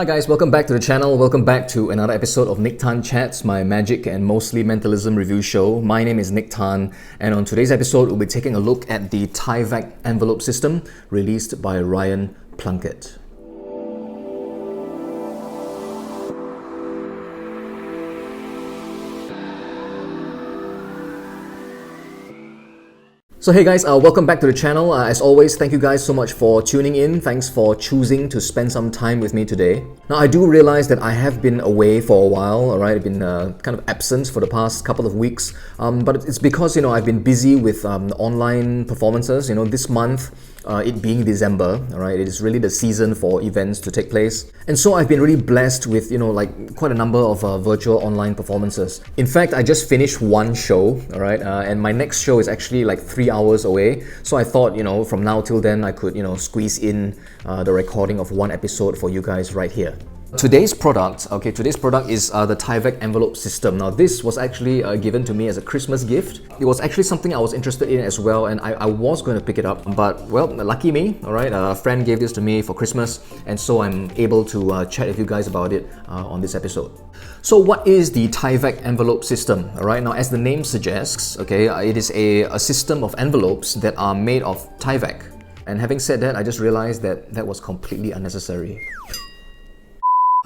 Hi guys, welcome back to the channel. Welcome back to another episode of Nick Tan Chats, my magic and mostly mentalism review show. My name is Nick Tan, and on today's episode, we'll be taking a look at the Tyvek envelope system released by Ryan Plunkett. So hey guys, welcome back to the channel. As always, thank you guys so much for tuning in. Thanks for choosing to spend some time with me today. Now I do realize that I have been away for a while, alright? I've been kind of absent for the past couple of weeks. But it's because, I've been busy with online performances. This month, it being December, alright, it is really the season for events to take place. And so I've been really blessed with, quite a number of virtual online performances. In fact, I just finished one show, alright, and my next show is actually like 3 hours away. So I thought, from now till then, I could, squeeze in the recording of one episode for you guys right here. Today's product is the Tyvek envelope system. Now this was actually given to me as a Christmas gift. It was actually something I was interested in as well, and I was going to pick it up, but well, lucky me, alright, a friend gave this to me for Christmas, and so I'm able to chat with you guys about it on this episode. So what is the Tyvek envelope system? Alright, now as the name suggests, it is a system of envelopes that are made of Tyvek. And having said that, I just realized that that was completely unnecessary.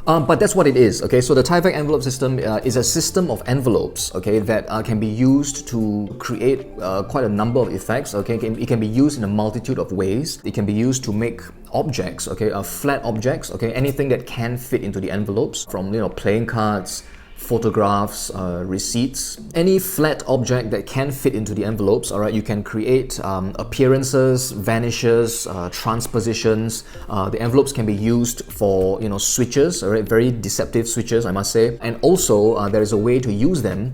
But that's what it is, So the Tyvek envelope system is a system of envelopes, that can be used to create quite a number of effects, It can be used in a multitude of ways. It can be used to make objects, flat objects, anything that can fit into the envelopes, from, playing cards, photographs, receipts, any flat object that can fit into the envelopes. Alright, you can create appearances, vanishes, transpositions. The envelopes can be used for switches, alright, very deceptive switches, I must say. And also there is a way to use them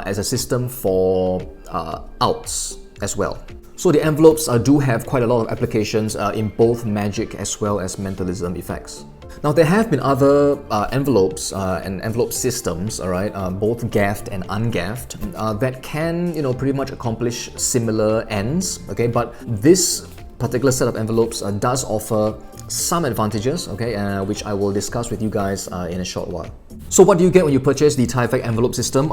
as a system for outs as well. So the envelopes do have quite a lot of applications in both magic as well as mentalism effects. Now there have been other envelopes and envelope systems, both gaffed and ungaffed, that can pretty much accomplish similar ends, but this particular set of envelopes does offer some advantages, which I will discuss with you guys in a short while. So what do you get when you purchase the Tyvek envelope system?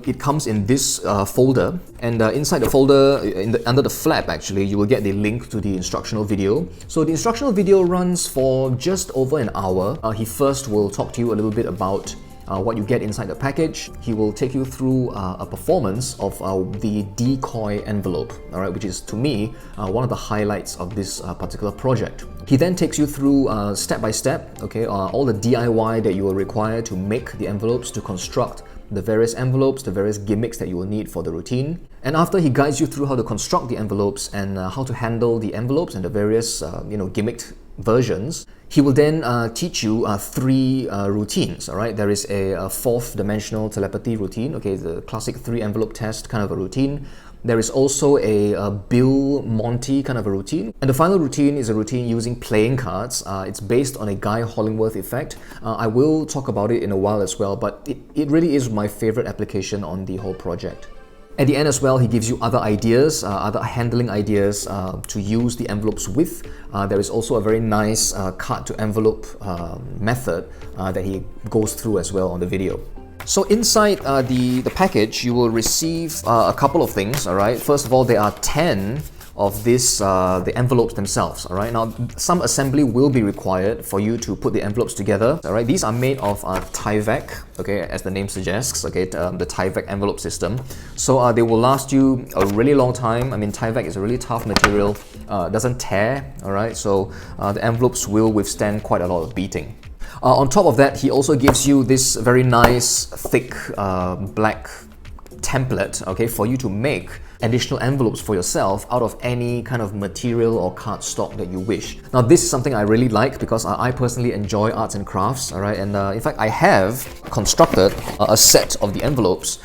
It comes in this folder, and inside the folder, under the flap actually, you will get the link to the instructional video. So the instructional video runs for just over an hour. He first will talk to you a little bit about what you get inside the package. He will take you through a performance of the decoy envelope, which is, to me, one of the highlights of this particular project. He then takes you through step by step, all the DIY that you will require to make the envelopes, to construct the various envelopes, the various gimmicks that you will need for the routine. And after he guides you through how to construct the envelopes and how to handle the envelopes and the various gimmicked versions, he will then teach you three routines, There is a fourth dimensional telepathy routine, the classic 3 envelope test kind of a routine. There is also a Bill Monty kind of a routine. And the final routine is a routine using playing cards. It's based on a Guy Hollingworth effect. I will talk about it in a while as well, but it really is my favorite application on the whole project. At the end as well, he gives you other ideas, other handling ideas to use the envelopes with. There is also a very nice card to envelope method that he goes through as well on the video. So inside the package, you will receive a couple of things, First of all, there are 10 of the envelopes themselves, Now, some assembly will be required for you to put the envelopes together, These are made of Tyvek, as the name suggests, the Tyvek envelope system. So they will last you a really long time. I mean, Tyvek is a really tough material, doesn't tear, So the envelopes will withstand quite a lot of beating. On top of that, he also gives you this very nice, thick, black template, for you to make additional envelopes for yourself out of any kind of material or cardstock that you wish. Now this is something I really like because I personally enjoy arts and crafts, and in fact I have constructed a set of the envelopes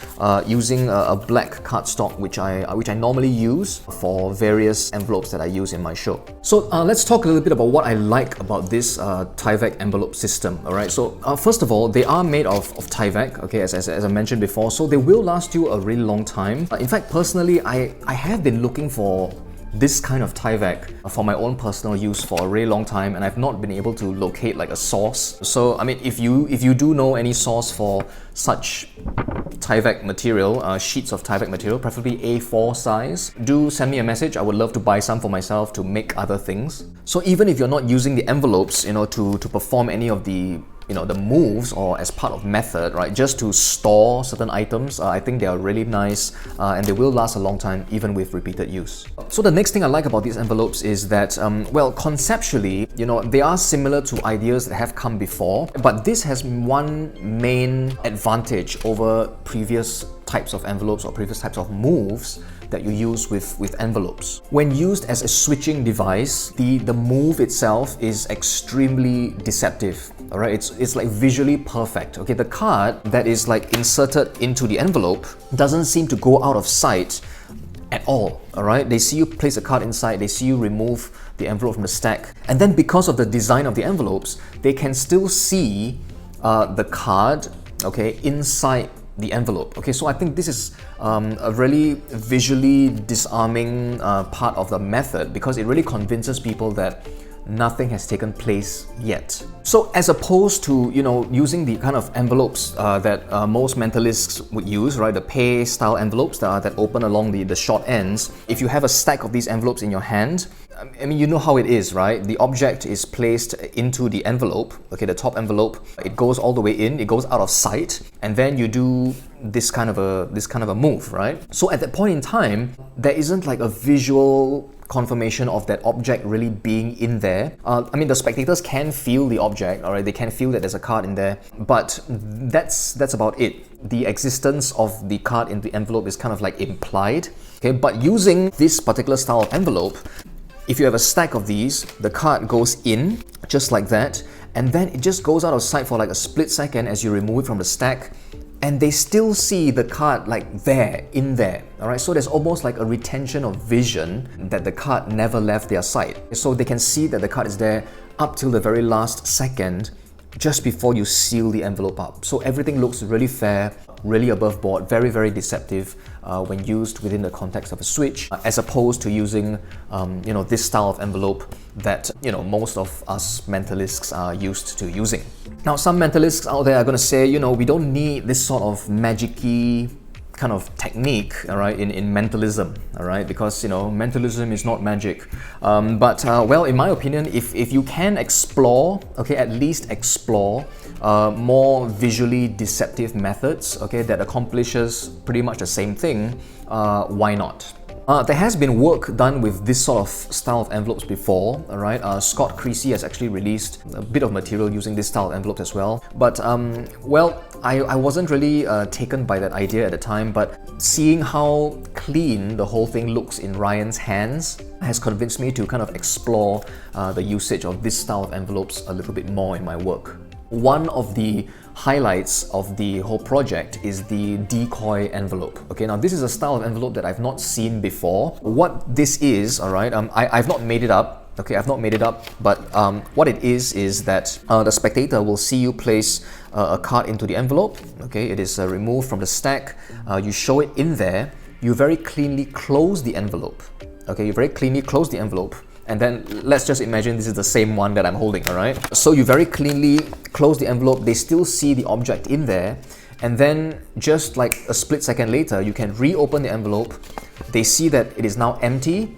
using a black cardstock which I normally use for various envelopes that I use in my show. So let's talk a little bit about what I like about this Tyvek envelope system, So first of all, they are made of Tyvek, as I mentioned before, so they will last you a really long time. In fact, personally, I have been looking for this kind of Tyvek for my own personal use for a really long time, and I've not been able to locate like a source. So I mean, if you do know any source for such Tyvek material, sheets of Tyvek material, preferably A4 size, do send me a message. I would love to buy some for myself to make other things. So even if you're not using the envelopes, to perform any of the the moves or as part of method, right, just to store certain items, I think they are really nice and they will last a long time even with repeated use. So the next thing I like about these envelopes is that, well, conceptually, they are similar to ideas that have come before, but this has one main advantage over previous types of envelopes or previous types of moves that you use with envelopes. When used as a switching device, the move itself is extremely deceptive. All right, it's like visually perfect. Okay, the card that is like inserted into the envelope doesn't seem to go out of sight at all. All right, they see you place a card inside, they see you remove the envelope from the stack, and then because of the design of the envelopes, they can still see the card, okay, inside the envelope. Okay, so I think this is a really visually disarming part of the method, because it really convinces people that nothing has taken place yet. So as opposed to using the kind of envelopes that most mentalists would use, right, the pay style envelopes that open along the short ends, if you have a stack of these envelopes in your hand, I mean, you know how it is, right? The object is placed into the envelope, okay, the top envelope. It goes all the way in, it goes out of sight, and then you do this kind of a move, right? So at that point in time, there isn't like a visual confirmation of that object really being in there. I mean, the spectators can feel the object, all right? They can feel that there's a card in there, but that's about it. The existence of the card in the envelope is kind of like implied, okay? But using this particular style of envelope, if you have a stack of these, the card goes in just like that, and then it just goes out of sight for like a split second as you remove it from the stack, and they still see the card like in there, all right? So there's almost like a retention of vision that the card never left their sight. So they can see that the card is there up till the very last second, just before you seal the envelope up. So everything looks really fair, really above board, very, very deceptive when used within the context of a switch, as opposed to using this style of envelope that most of us mentalists are used to using. Now, some mentalists out there are going to say, we don't need this sort of magic-y kind of technique, all right, in mentalism, all right, because mentalism is not magic. Well, in my opinion, if you can explore, okay, at least explore more visually deceptive methods, okay, that accomplishes pretty much the same thing, why not? There has been work done with this sort of style of envelopes before, alright? Scott Creasy has actually released a bit of material using this style of envelopes as well. But, well, I wasn't really taken by that idea at the time, but seeing how clean the whole thing looks in Ryan's hands has convinced me to kind of explore the usage of this style of envelopes a little bit more in my work. One of the highlights of the whole project is the decoy envelope. Okay, now this is a style of envelope that I've not seen before. What this is, all right, I've not made it up. Okay, I've not made it up, but what it is that the spectator will see you place a card into the envelope. Okay, it is removed from the stack. You show it in there. You very cleanly close the envelope. Okay, you very cleanly close the envelope. And then let's just imagine this is the same one that I'm holding, all right? So you very cleanly close the envelope, they still see the object in there, and then just like a split second later, you can reopen the envelope, they see that it is now empty,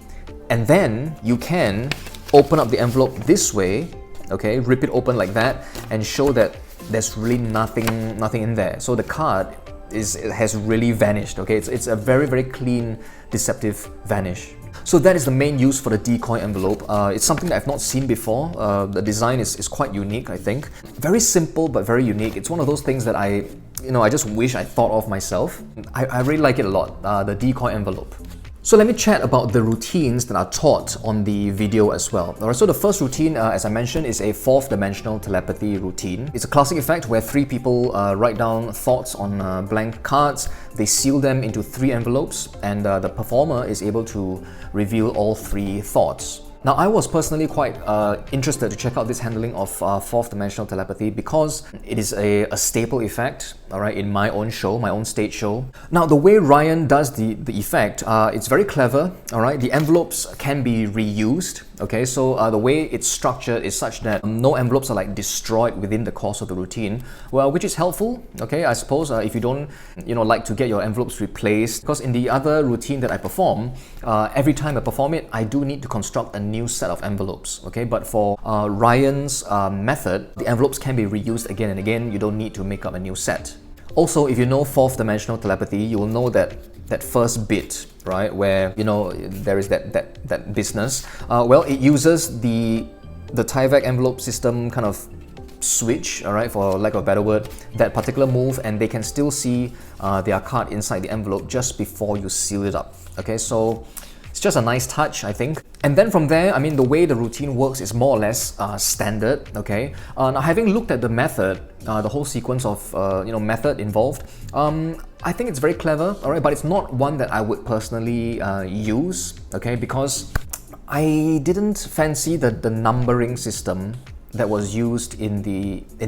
and then you can open up the envelope this way, okay, rip it open like that, and show that there's really nothing in there. So the card has really vanished, okay? It's a very, very clean, deceptive vanish. So that is the main use for the decoy envelope. It's something that I've not seen before. The design is quite unique, I think. Very simple, but very unique. It's one of those things that I just wish I thought of myself. I really like it a lot, the decoy envelope. So let me chat about the routines that are taught on the video as well. Alright, so the first routine, as I mentioned, is a fourth dimensional telepathy routine. It's a classic effect where three people write down thoughts on blank cards, they seal them into 3 envelopes, and the performer is able to reveal all 3 thoughts. Now, I was personally quite interested to check out this handling of fourth dimensional telepathy because it is a staple effect, all right, in my own show, my own stage show. Now, the way Ryan does the effect, it's very clever, all right. The envelopes can be reused, okay. So the way it's structured is such that no envelopes are like destroyed within the course of the routine, well, which is helpful, okay. I suppose if you don't, like to get your envelopes replaced, because in the other routine that I perform, every time I perform it, I do need to construct a new set of envelopes, okay. But for Ryan's method, the envelopes can be reused again and again. You don't need to make up a new set. Also, if you know fourth dimensional telepathy, you will know that first bit, right, where there is that business. Well, it uses the Tyvek envelope system kind of switch, all right, for lack of a better word, that particular move, and they can still see their card inside the envelope just before you seal it up. Okay, so it's just a nice touch, I think. And then from there, I mean, the way the routine works is more or less standard, okay? Now, having looked at the method, the whole sequence of, method involved, I think it's very clever, all right? But it's not one that I would personally use, okay? Because I didn't fancy the numbering system that was used in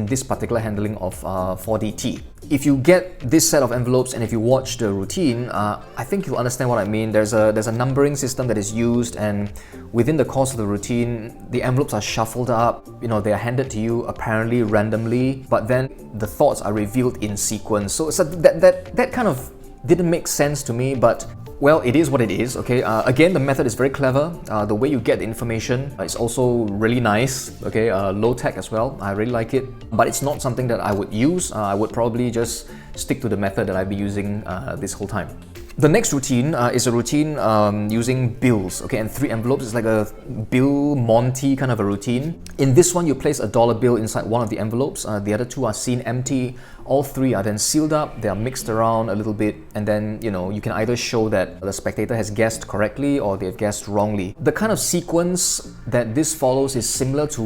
this particular handling of 4DT. If you get this set of envelopes and if you watch the routine, I think you'll understand what I mean. There's a numbering system that is used, and within the course of the routine, the envelopes are shuffled up. They are handed to you apparently randomly, but then the thoughts are revealed in sequence. So that kind of didn't make sense to me, but well, it is what it is, okay? Again, the method is very clever. The way you get the information is also really nice, okay? Low tech as well. I really like it, but it's not something that I would use. I would probably just stick to the method that I've been using this whole time. The next routine is a routine using bills, okay, and 3 envelopes. It's like a bill Monty kind of a routine. In this one, you place a dollar bill inside one of the envelopes. The other 2 are seen empty. All 3 are then sealed up. They are mixed around a little bit, and then you can either show that the spectator has guessed correctly or they've guessed wrongly. The kind of sequence that this follows is similar to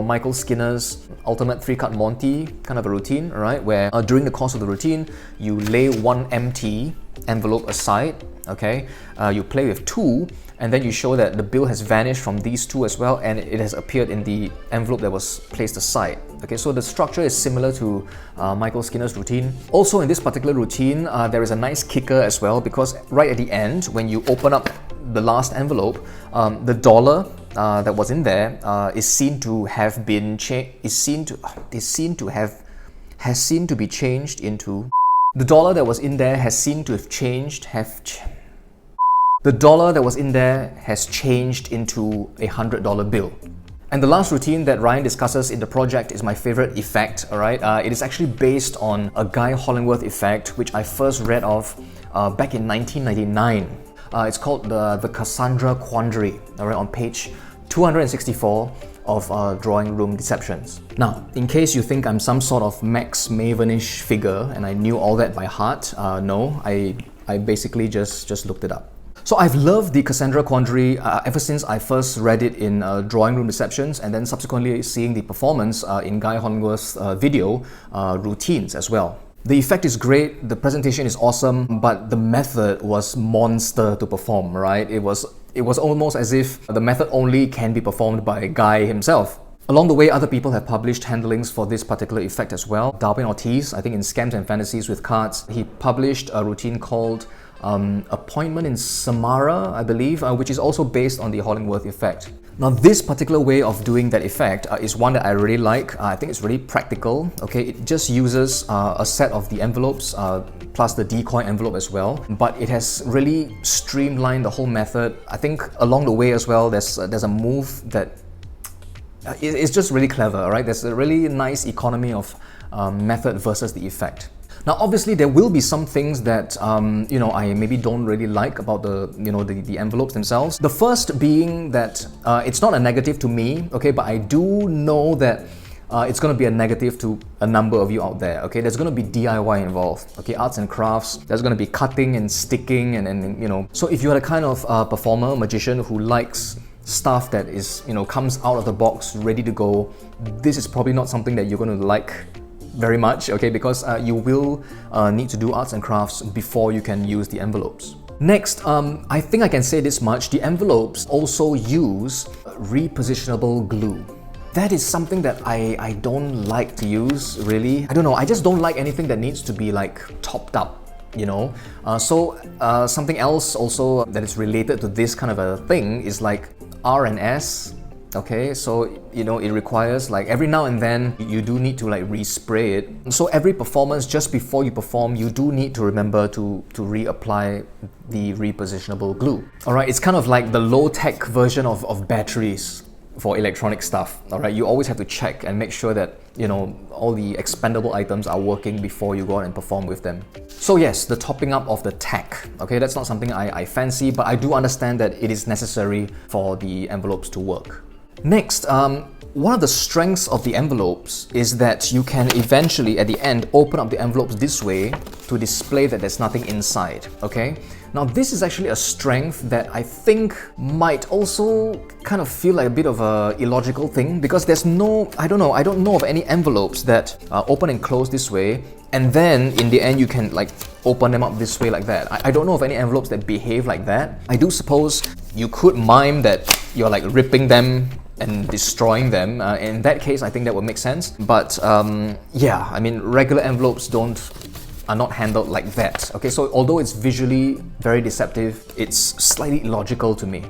Michael Skinner's ultimate 3-card Monty kind of a routine, right? Where during the course of the routine, you lay 1 empty envelope aside, okay? You play with 2, and then you show that the bill has vanished from these 2 as well, and it has appeared in the envelope that was placed aside. Okay, so the structure is similar to Michael Skinner's routine. Also, in this particular routine, there is a nice kicker as well, because right at the end, when you open up the last envelope, the dollar that was in there is seen to have been has seen to be changed into. The dollar that was in there has seen to have changed. The dollar that was in there has changed into a $100 bill. And the last routine that Ryan discusses in the project is my favorite effect, all right? It is actually based on a Guy Hollingworth effect, which I first read of back in 1999. It's called the Cassandra Quandary, all right, on page 264 of Drawing Room Deceptions. Now, in case you think I'm some sort of Max Mavenish figure and I knew all that by heart, no, I basically just looked it up. So I've loved the Cassandra Quandary ever since I first read it in Drawing Room Deceptions, and then subsequently seeing the performance in Guy Hollingworth's video routines as well. The effect is great, the presentation is awesome, but the method was monster to perform, right? It was almost as if the method only can be performed by Guy himself. Along the way, other people have published handlings for this particular effect as well. Darwin Ortiz, I think in Scams and Fantasies with Cards, he published a routine called Appointment in Samara, I believe, which is also based on the Hollingworth effect. Now, this particular way of doing that effect is one that I really like. I think it's really practical. Okay, it just uses a set of the envelopes plus the decoy envelope as well, but it has really streamlined the whole method. I think along the way as well, there's a move that it's just really clever. All right, there's a really nice economy of method versus the effect. Now, obviously, there will be some things that I maybe don't really like about the envelopes themselves. The first being that it's not a negative to me, okay, but I do know that it's going to be a negative to a number of you out there. Okay, there's going to be DIY involved. Okay, arts and crafts. There's going to be cutting and sticking, and So if you're the kind of performer, magician who likes stuff that is comes out of the box ready to go, this is probably not something that you're going to like very much, okay, because you will need to do arts and crafts before you can use the envelopes. Next, I think I can say this much, the envelopes also use repositionable glue. That is something that I don't like to use, really. I don't know, I just don't like anything that needs to be like topped up, you know. Something else also that is related to this kind of a thing is like R&S. Okay, so you know, it requires like every now and then you do need to like respray it. So every performance, just before you perform, you do need to remember to reapply the repositionable glue. Alright, it's kind of like the low-tech version of batteries for electronic stuff. Alright, you always have to check and make sure that, you know, all the expendable items are working before you go out and perform with them. So yes, the topping up of the tack. Okay, that's not something I fancy, but I do understand that it is necessary for the envelopes to work. Next, one of the strengths of the envelopes is that you can eventually, at the end, open up the envelopes this way to display that there's nothing inside, okay? Now, this is actually a strength that I think might also kind of feel like a bit of a illogical thing, because there's no, I don't know of any envelopes that open and close this way, and then in the end you can like open them up this way like that. I don't know of any envelopes that behave like that. I do suppose you could mime that you're like ripping them and destroying them. In that case, I think that would make sense. But yeah, I mean, regular envelopes are not handled like that. Okay, so although it's visually very deceptive, it's slightly illogical to me.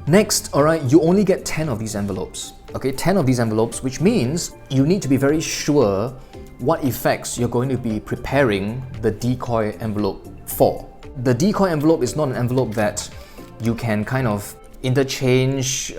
Next, alright, you only get 10 of these envelopes. Okay, 10 of these envelopes, which means you need to be very sure what effects you're going to be preparing the decoy envelope for. The decoy envelope is not an envelope that you can kind of interchange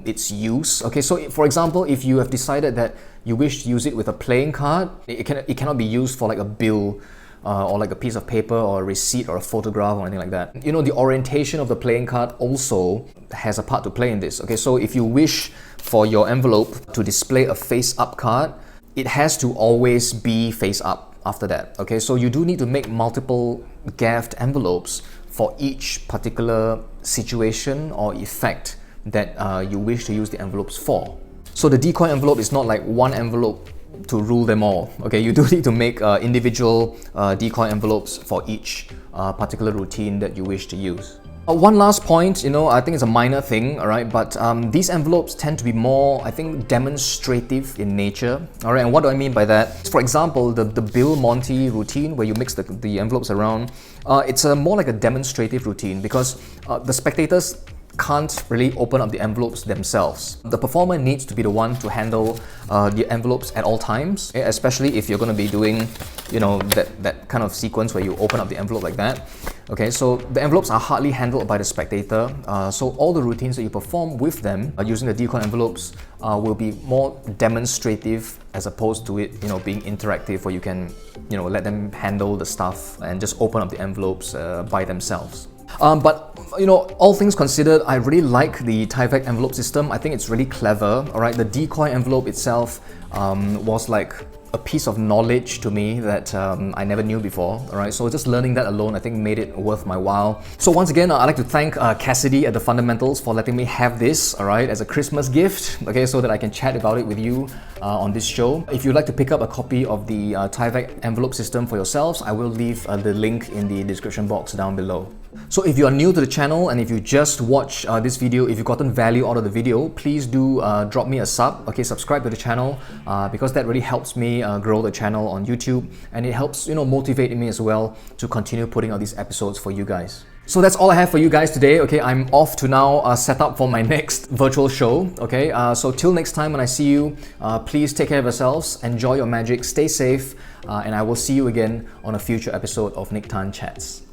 its use. Okay, so for example, if you have decided that you wish to use it with a playing card, it cannot be used for like a bill or like a piece of paper or a receipt or a photograph or anything like that. You know, the orientation of the playing card also has a part to play in this. Okay, so if you wish for your envelope to display a face-up card, it has to always be face-up after that. Okay, so you do need to make multiple gaffed envelopes for each particular situation or effect that you wish to use the envelopes for. So the decoy envelope is not like one envelope to rule them all. Okay, you do need to make individual decoy envelopes for each particular routine that you wish to use. One last point, you know, I think it's a minor thing, alright, but these envelopes tend to be more, I think, demonstrative in nature. Alright, and what do I mean by that? For example, the Bill Monty routine where you mix the envelopes around, it's more like a demonstrative routine because the spectators can't really open up the envelopes themselves. The performer needs to be the one to handle the envelopes at all times, especially if you're going to be doing, you know, that kind of sequence where you open up the envelope like that. Okay, so the envelopes are hardly handled by the spectator, so all the routines that you perform with them using the decoy envelopes will be more demonstrative as opposed to it, you know, being interactive where you can, you know, let them handle the stuff and just open up the envelopes by themselves. But you know, all things considered, I really like the Tyvek envelope system. I think it's really clever. Alright, the decoy envelope itself was like a piece of knowledge to me that I never knew before. Alright, so just learning that alone, I think, made it worth my while. So once again, I'd like to thank Cassidy at The Fundamentals for letting me have this, alright, as a Christmas gift, okay, so that I can chat about it with you on this show. If you'd like to pick up a copy of the Tyvek envelope system for yourselves, I will leave the link in the description box down below. So if you are new to the channel and if you just watch this video, if you've gotten value out of the video, please do drop me a sub, okay, subscribe to the channel because that really helps me grow the channel on YouTube, and it helps, you know, motivate me as well to continue putting out these episodes for you guys. So that's all I have for you guys today. Okay, I'm off to now set up for my next virtual show. Okay, so till next time when I see you, please take care of yourselves, enjoy your magic, stay safe, and I will see you again on a future episode of Nick Tan Chats.